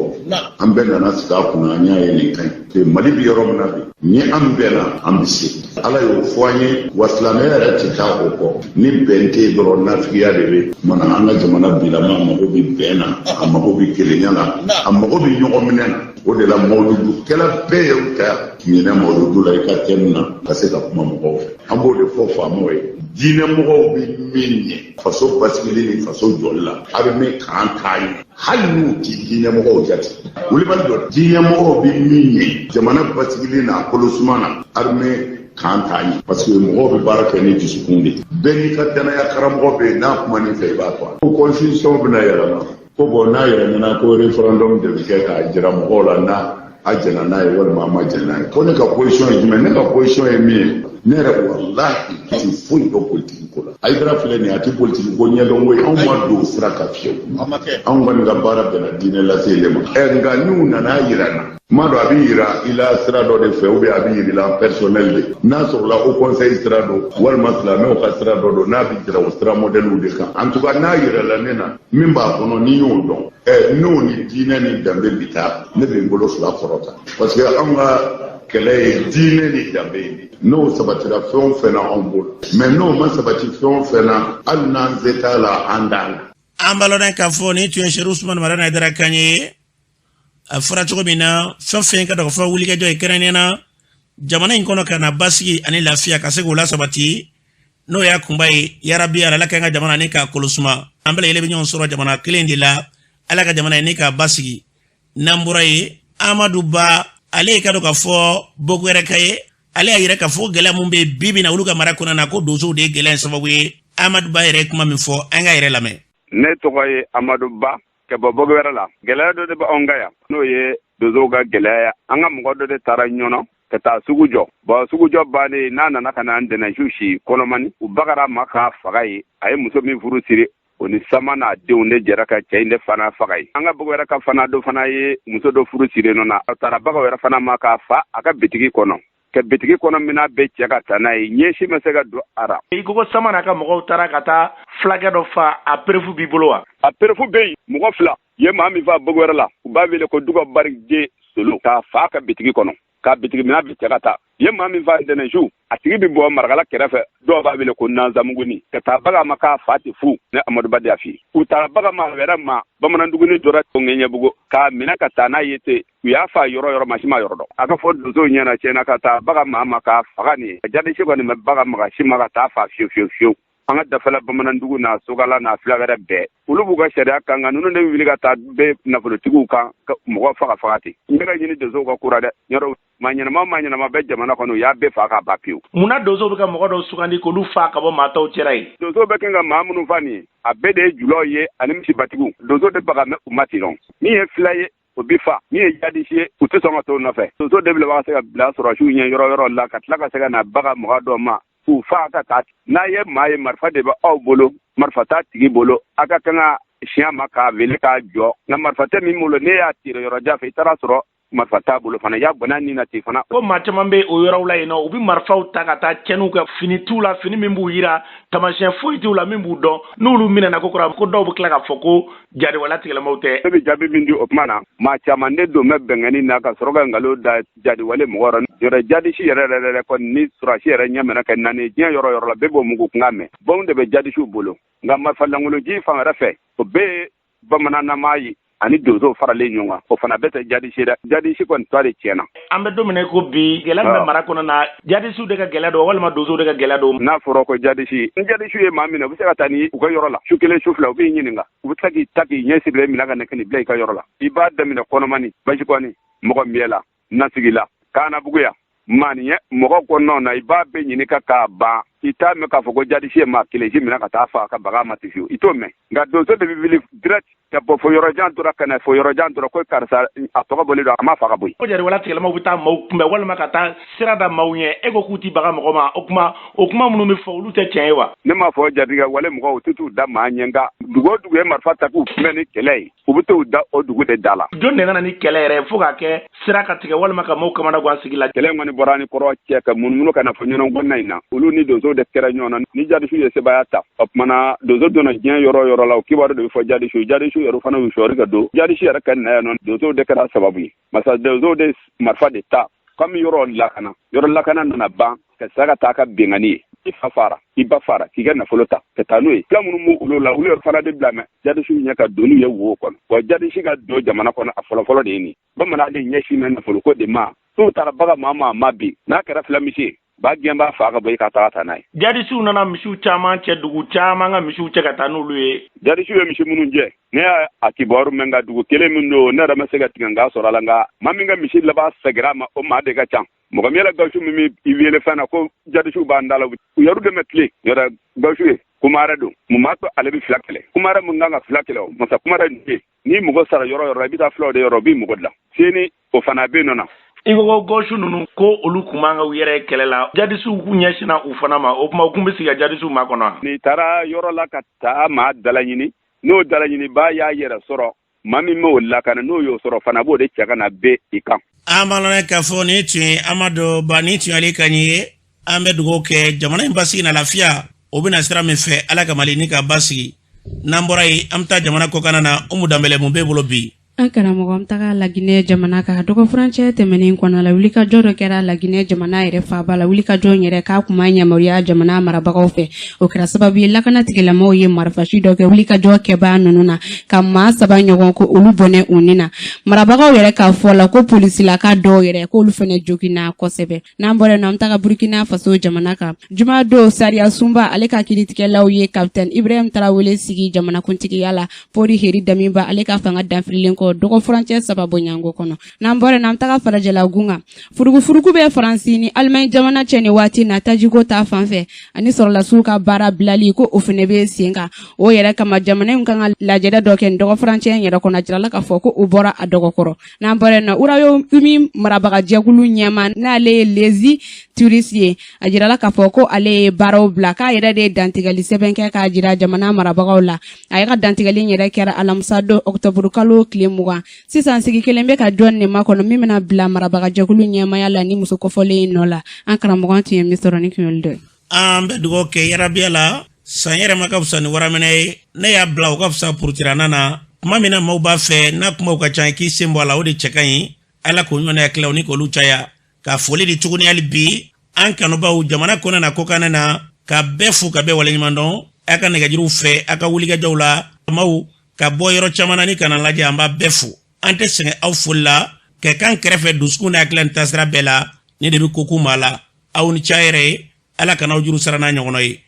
an bɛɛ nana sigi a kunna an y'a ye nin ka ɲi Mali bɛ yɔrɔ min na bi ni an bɛɛ na an bɛ se ala y'o fɔ an ye wa silamɛya yɛrɛ tɛ taa o kɔ ni bɛn tɛ yen dɔrɔn nafigiya de bɛ mana an ka jamana bilama a mago bɛ bɛn na a mago bɛ kelenya na a mago bɛ ɲɔgɔn minɛ na o de la mawuludukɛla bɛɛ y'o ta ɲinɛ mawuludu la i ka thème na ka se ka kuma mɔgɔw fɛ an b'o de fɔ faamaw ye diinɛ mɔgɔw bɛ min ɲɛ faso basigili ni faso jɔli la a bɛ min k'an k'a ye hali n'u tɛ diinɛ mɔgɔw jate wulibali dɔ diinɛ mɔgɔw bɛ min ɲɛ jamana basigili n'a kolosuma na a bɛ min k'an k'a ye parce que mɔgɔw bɛ baara kɛ ni dusukun de bɛɛ n'i ka danaya karamɔgɔ bɛ yen n'a kuma nin fɛ i b'a to a ko constitution bɛna yɛlɛma ko bon n'a yɛlɛmana ko référendum de bɛ kɛ k'a jira mɔgɔw la n'a a jɛna n'a ye walima a ma jɛna n'a ye ko ne ka position ye jumɛn ne ka position ye min ye ne yɛrɛ walahi ti foyi dɔn politiki ko la Aidara filɛ nin ye a ti politiki ko ɲɛdɔn ko ye anw ma don o sira kan fiyewu anw kɔni ka baara bɛnna diinɛ lase de ma nka n'u nana yira n na m'a dɔn a bɛ yira i la sira dɔ de fɛ ou bien a bɛ yira i la personnel de n'a sɔrɔla au conseil sira dɔ walima silamɛw ka sira dɔ don n'a bɛ jira o sira modèle de kan en tout cas n'a yira la ne na min b'a kɔnɔ n'i y'o dɔn n'o ni diinɛ ni danbe bi taa ne bɛ n bolo fila kɔrɔta parce que anw ka kɛlɛ ye diinɛ ni danbe ye n'o sabatira fɛn o fɛn na anw bolo mais n'o ma sabati fɛn o fɛn na hali n'an se t'a la an t'a la. an balɔrɔ k'a fɔ ni tun ye Seydou Ousmane Marana Aidara kan ye a fɔra cogo min na fɛn fɛn ka dɔgɔ fɔ wulikajɔ ye kɛrɛnkɛrɛnnen na jamana in kɔnɔ ka na basigi ani lafiya ka se k'o lasabati n'o y'a kunba ye yarabi ala ka an ka jamana ni k'a kolosuma an bɛɛ lajɛlen bɛ ɲɔgɔn sɔrɔ jamana kelen de la ala ka jamana ni k'a basigi n'an bɔra ye Amadu Ba ale ka dɔn k'a fɔ Boko yɛrɛ ka ye ale a yɛrɛ ka fɔ gɛlɛya mun bɛ bibi na olu ka mara kɔnɔ na ko donsow de ye gɛlɛya sababu ye Amadu Ba yɛrɛ kuma min fɔ an ka yɛrɛ lamɛn. Ne tɔgɔ ye Amadu Ba ka bɔ Bogo wɛrɛ la. Gɛlɛya dɔ de bɛ anw kan yan n'o ye donsow ka gɛlɛya. An ka mɔgɔ dɔ de taara ɲɔnɔ ka taa sugu jɔ. Bon sugu jɔ bannen n'a nana ka na ntɛnɛnsu si kɔnɔmani u bagara ma k'a faga ye. A ye muso min furu siri o ni sama n'a denw de jɛra ka cɛ in de fana faga ye. An ka Bogo wɛrɛ ka fana dɔ fana ye muso dɔ furu siri nɔ na. A taara baga wɛrɛ fana ma k'a fa a ka bitigi kɔnɔ. Ka bitigi kɔnɔ mina bɛ cɛ ka taa n'a ye ɲɛsi ma se ka don ara. I ko sama n'a ka mɔgɔw taara ka taa fulakɛ dɔ fa a perefu b'i bolo wa? A perefu bɛ yen mɔgɔ fila ye maa min fa Bogo wɛrɛ la u b'a wele ko Duga Barije Solo k'a fa ka bitigi kɔnɔ k'a bitigi mina bɛ cɛ ka taa. Ye maa min fa ntɛnɛnsu a tigi bɛ bɔ Marakala kɛrɛfɛ dɔw b'a wele ko Nanzamuguni ka taa baga ma k'a fa tɛ fu ne Amadu Ba de y'a f'i. U taara baga ma wɛrɛ ma Bamananduguni dɔra Ɲɛbugu k'a minɛ ka taa n'a ye ten u y'a fa yɔrɔ ma si ma yɔrɔ dɔn. A ka fɔ donsow ɲɛna tiɲɛna ka taa baga maa ma k'a faga nin ye. Jadi si kɔni bɛ baga maga si ma ka taa fa fiyewu. An ka dafɛla Bamanandugu n'a Sogala n'a fila wɛrɛ bɛɛ olu b'u ka sariya kan nka ninnu de bɛ wuli ka taa bɛɛ nafolotigiw kan mɔgɔ faga ten. N bɛ ka ɲini donsow ka kura dɛ yɔrɔ maa ɲɛnama bɛ jamana kɔnɔ u y'a bɛɛ faga k'a ba pewu. Munna donsow bɛ ka mɔgɔ dɔw sugandi k'olu fa ka bɔ maa tɔw cɛla ye? Donsow bɛ kɛ ka maa minnu fa nin ye a bɛɛ de ye julaw ye ani misibatigiw. Donsow de baga mɛ u ma ten dɔn. Min ye fila ye o bi fa min ye jadisi ye u tɛ sɔn ka t'o nɔfɛ. Donsow de bɛ se ka bila sɔrɔsiw ɲɛ yɔrɔ la ka tila ka se ka na baga mɔgɔ dɔ ma k'u fa ka taa. N'a ye maa ye marifa de bɛ aw bolo marifa t'a tigi bolo a ka kan ka siɲɛ ma k'a wele k'a jɔ nka marifa tɛ min bolo ne y'a tiri yɔrɔ jan fɛ i taara sɔrɔ marifa t'a bolo fana y'a bana ni na ten fana. Ko maa caman bɛ o yɔrɔw la yen nɔ u bɛ marifaw ta ka taa cɛnniw kɛ fini t'u la fini min b'u yira tamasiyɛn foyi t'u la min b'u dɔn n'olu minɛna ko kura ko dɔw bɛ tila k'a fɔ ko jadiwala tigilamaw tɛ. Ne bɛ jaabi min di o kuma na maa caman ne don bɛ bɛnkɛni na ka sɔrɔ ka nkalon da jadiwale mɔgɔ rɔ yɔrɔ jadisi yɛrɛ kɔni ni surasi yɛrɛ ɲɛmɛnɛ kɛ naani diɲɛ yɔrɔ la bɛɛ b'o mugu kunkan mɛn bɔn de bɛ jadisiw bolo nka marifa langoloji fan wɛrɛ fɛ o bɛɛ ye bamanannama ye ani donsow faralen ɲɔgɔn kan o fana bɛɛ tɛ jadisi dɛ jadisi kɔni tɔ de tiɲɛna. An bɛ don min na ko bi gɛlɛya min bɛ mara kɔnɔ na jadisiw de ka gɛlɛya don walima donsow de ka gɛlɛya don. N'a fɔra ko jadisi ni jadisiw ye maa minɛ u bɛ se ka taa ni u ka yɔrɔ la su kelen su fila u b'i ɲininka u bɛ tila k'i ta k'i ɲɛ sirilen minɛ ka nɛgɛ bila i ka yɔrɔ la i b'a daminɛ kɔnɔmani basikɔni mɔgɔ miyɛla nasigi kaanabuguya maaniɲɛ mɔgɔ kɔnɔnaw na i b'a bɛɛ ɲini k'a ban i t'a mɛn k'a fɔ ko jadisi ye maa kelen si minɛ ka taa fa ka baga ma tifiyewu i t'o mɛn nka donso de bɛ wuli direct ka bɔ fo yɔrɔjan tora ka na fo yɔrɔjan tora ko karisa a tɔgɔ bɔlen don a ma fa ka bɔ yen. Ko jadiwala tigilamaw bɛ taa maaw kunbɛn walima ka taa sira da maaw ɲɛ e ko k'u t'i baga mɔgɔ ma o kuma minnu bɛ fɔ olu tɛ tiɲɛ ye wa. Ne m'a fɔ jatigɛwale mɔgɔw u tɛ t'u da maa ɲɛ nka dugu o dugu ye marifa ta k'u kunbɛn ni kɛlɛ ye u bɛ t'u da o dugu de da la. Jɔn de nana ni kɛlɛ yɛrɛ fo k'a kɛ sira ka tigɛ walima ka maaw kamana gan sigi la. Kɛlɛ in kɔni bɔra ni kɔrɔ cɛ ka munumunu ka na fɔ ɲɔgɔn in na olu ni donsow de kɛra ɲɔgɔn na ni jadisiw ye sebaya ta o kumana donso donna diɲɛ yɔrɔ la o kibaru de bɛ fɔ jadisiw yɛrɛ fana y'u sɔɔri ka don jadisi yɛrɛ ka na yan nɔ donsow de kɛra sababu ye masa donsow de marifa de ta kami yɔrɔ lakana nana ban ka se ka taa ka bɛnkanni ye i fa fara i ba fara k'i ka nafolo ta ka taa n'o ye fila minnu b'u olu la olu yɛrɛ fana de bila mɛ jadisiw ɲɛ ka doni ye wo kɔnɔ wa jadisi ka don jamana kɔnɔ a fɔlɔfɔlɔ de ye nin bamanan de ɲɛsin bɛ nafolo ko de ma n'u taara baga maa ma bi n'a kɛra fila misi ye b'a gɛn b'a fa ka bɔ i ka taa n'a ye. Jadisiw nana misiw caman cɛ dugu caman ka misiw cɛ ka taa n'olu ye. Jadisiw ye misi minnu jɛ ne y'a kibaru mɛn nka dugu kelen min don ne yɛrɛ ma se ka tigɛ sɔrɔ a la nka maa min ka misi laban sɛgɛrɛ a ma o maa de ka ca mɔgɔ min yɛrɛ gawusu min bɛ i wele fɛn na ko jadisiw b'an da la u yɛrɛ de bɛ tile yɛrɛ gawusu ye kumare don mun b'a to ale bɛ fila kɛlɛ kumare mun kan ka fila kɛlɛ o masa kumare nin ni mɔgɔ sara yɔrɔ i bɛ taa filaw de yɔrɔ o b'i mɔgɔ dilan sini o fana bɛ yen nɔ. I ko gauche ninnu ko olu kun man ka u yɛrɛ kɛlɛ la jadisiw k'u ɲɛsinna u fana ma o kuma u kun bɛ sigi ka jadisiw ma kɔnɔ. N'i taara yɔrɔ la ka taa maa dala ɲini n'o dala ɲini baa y'a yɛrɛ sɔrɔ maa min m'o lakana n'o y'o sɔrɔ fana b'o de cɛ ka na bɛɛ i kan. An b'a lɔn k'a fɔ nin tun ye Amadu Ba nin tun y'ale ka ɲɛ ye an bɛ dugawu kɛ jamana in basigi na lafiya o bɛna sira min fɛ Ala ka Mali ni ka basigi n'an bɔra yen an bɛ taa jamana kɔkan na Umu Danbɛlɛ mun b'e bolo bi. An karamɔgɔ an taga Laginɛ jamana ka dɔgɔ furancɛ tɛmɛnen kɔnɔ la wulikajɔ dɔ kɛra Laginɛ jamana yɛrɛ faaba la wulikajɔ yɛrɛ k'a kuma yamaruya jamana marabagaw fɛ o kɛra sababu ye lakana tigilamɔgɔw ye marifasi dɔ kɛ wulikajɔ kɛbaa ninnu na ka maa 7 ɲɔgɔn ko olu bɔnɛ u ni na marabagaw yɛrɛ k'a fɔ la ko polisilaka dɔw yɛrɛ k'olu fana joginna kosɛbɛ n'an bɔra yen an taga Burkina Faso jamana kan juma do Sariya Sunba ale ka kiritigɛlaw ye Capitaine Ibrahim Tarawele sigi jamanakuntigiya la Pori Heri Damiba ale ka fanga danfirilen ko dogo furancɛ sababu ɲango kɔnɔ n'an bɔra n'an taga farajɛla gunga furugu bɛ faransi ni Allemagne jamana cɛ ni waati na tajiko ta fanfɛ ani sɔrɔlasiw ka baara bilali ko o fɛnɛ bɛ sen kan o yɛrɛ kama jamana in kan ka lajɛda dɔ kɛ dogo furancɛ yɛrɛ kɔnɔ jirala ka fɔ ko u bɔra a dɔgɔkɔrɔ n'an bɔra na Royaume-Uni marabagajɛkulu ɲɛma n'ale ye Lazy Tourist ye a jirala ka fɔ ko ale ye baaraw bila k'a yɛrɛ de ye dantigɛli sɛbɛn kɛ k'a jira jamana marabagaw la a ye ka dantigɛli yɛrɛ kɛra alamisa don octobre kalo tile 20 sisan sigi kelen bɛ ka jɔn ne ma kɔnɔ min bɛna bila marabagajɛkulu ɲɛmaya la ni muso kɔfɔlen nɔ la an karamɔgɔ tun ye misɔrɔ ni kunyoli dɔ an bɛ dugawu kɛ yarabiya la san yɛrɛ ma ka fisa ni waraminɛ ye ne y'a bila o ka fisa purutiranna na kuma min na maaw b'a fɛ n'a kumaw ka ca k'i sen bɔ a la o de cɛ ka ɲi ala k'o ɲɔgɔnna tilaw ni k'olu caya ka foli di tuguni hali bi an kanubaw jamana kɔnɔ na ko kan na ka bɛɛ fo ka bɛɛ waleɲuman dɔn a ka nɛgɛjuruw fɛ a ka wulikɛjɔw la maaw ka bɔ yɔrɔ caman na ni kana lajɛ an b'a bɛɛ fo an tɛ sɛgɛn aw foli la ka kan kɛrɛfɛ dusukun n'a hakili tasira bɛɛ la ne de bɛ ko kun b'a la aw ni ca yɛrɛ ye ala kana aw juru sara n'a ɲɔgɔnna ye